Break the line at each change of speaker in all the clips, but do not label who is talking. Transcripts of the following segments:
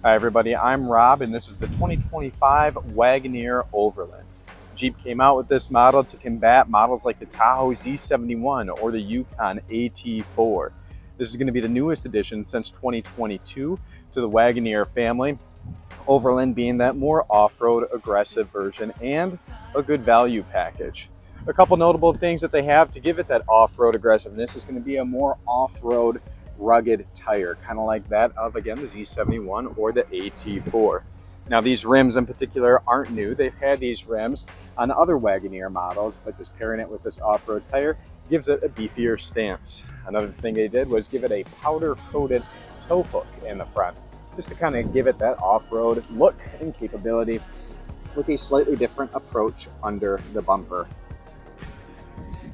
Hi everybody, I'm Rob and this is the 2025 Wagoneer Overland. Jeep came out with this model to combat models like the Tahoe Z71 or the Yukon AT4. This is going to be the newest addition since 2022 to the Wagoneer family, Overland being that more off-road aggressive version and a good value package. A couple notable things that they have to give it that off-road aggressiveness is going to be a more off-road rugged tire, kind of like that of, again, the Z71 or the AT4. Now, these rims in particular aren't new. They've had these rims on other Wagoneer models, but just pairing it with this off-road tire gives it a beefier stance. Another thing they did was give it a powder-coated tow hook in the front, just to kind of give it that off-road look and capability with a slightly different approach under the bumper.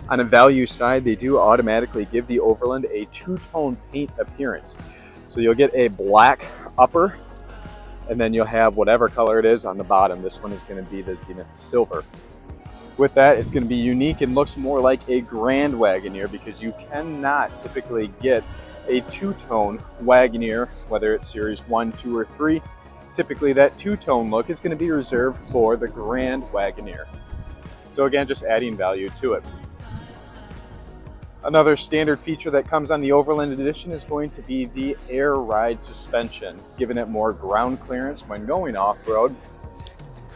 On a value side, they do automatically give the Overland a two-tone paint appearance. So you'll get a black upper, and then you'll have whatever color it is on the bottom. This one is going to be the Zenith Silver. With that, it's going to be unique and looks more like a Grand Wagoneer because you cannot typically get a two-tone Wagoneer, whether it's Series 1, 2, or 3. Typically, that two-tone look is going to be reserved for the Grand Wagoneer. So again, just adding value to it. Another standard feature that comes on the Overland Edition is going to be the air ride suspension, giving it more ground clearance when going off-road,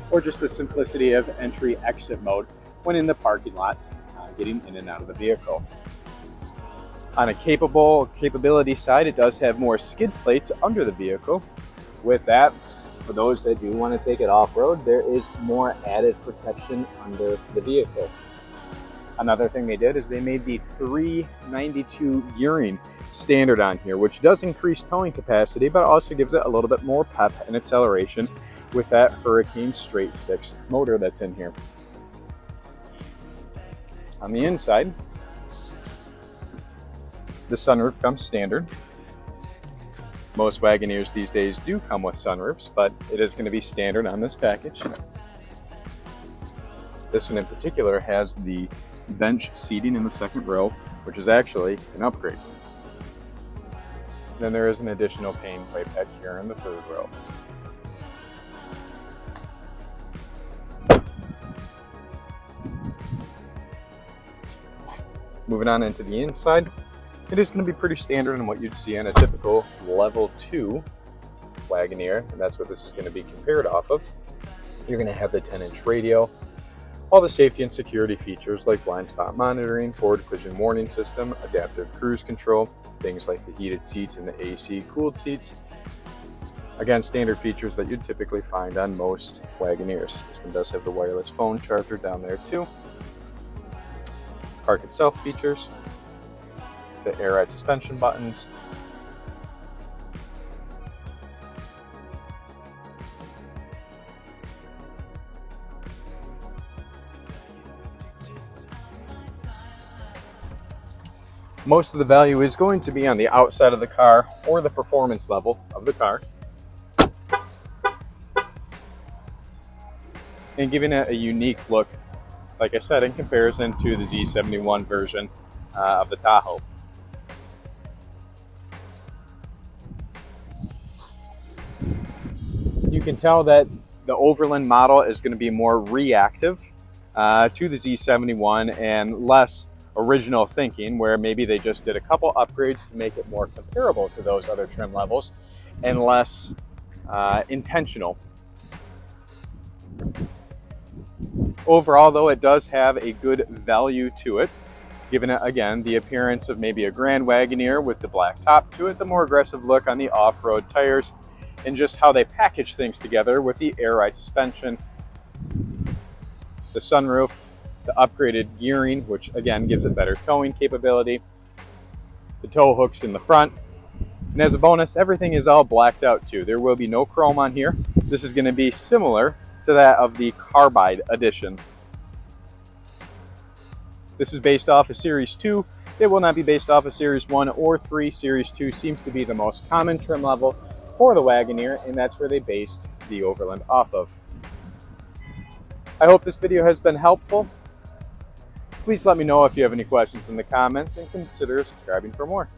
or just the simplicity of entry-exit mode when in the parking lot, getting in and out of the vehicle. On a capability side, it does have more skid plates under the vehicle. With that, for those that do want to take it off-road, there is more added protection under the vehicle. Another thing they did is they made the 392 gearing standard on here, which does increase towing capacity, but also gives it a little bit more pep and acceleration with that Hurricane Straight 6 motor that's in here. On the inside, the sunroof comes standard. Most Wagoneers these days do come with sunroofs, but it is going to be standard on this package. This one in particular has the bench seating in the second row, which is actually an upgrade. Then there is an additional pane way back here in the third row. Moving on into the inside, it is going to be pretty standard in what you'd see on a typical level 2 Wagoneer, and that's what this is going to be compared off of. You're going to have the 10-inch radio, all the safety and security features like blind spot monitoring, forward collision warning system, adaptive cruise control, things like the heated seats and the AC cooled seats. Again, standard features that you'd typically find on most Wagoneers. This one does have the wireless phone charger down there too. Park itself features, the air ride suspension buttons, most of the value is going to be on the outside of the car or the performance level of the car, and giving it a unique look, like I said, in comparison to the Z71 version of the Tahoe. You can tell that the Overland model is going to be more reactive to the Z71 and less original thinking, where maybe they just did a couple upgrades to make it more comparable to those other trim levels and less intentional. Overall, though, it does have a good value to it, giving it, again, the appearance of maybe a Grand Wagoneer with the black top to it, the more aggressive look on the off-road tires, and just how they package things together with the air ride suspension, the sunroof, the upgraded gearing, which again gives it better towing capability, the tow hooks in the front, and as a bonus, everything is all blacked out too. There will be no chrome on here. This is going to be similar to that of the Carbide edition. This is based off of Series 2. It will not be based off of Series 1 or 3. Series 2 seems to be the most common trim level for the Wagoneer, and that's where they based the Overland off of. I hope this video has been helpful. Please let me know if you have any questions in the comments and consider subscribing for more.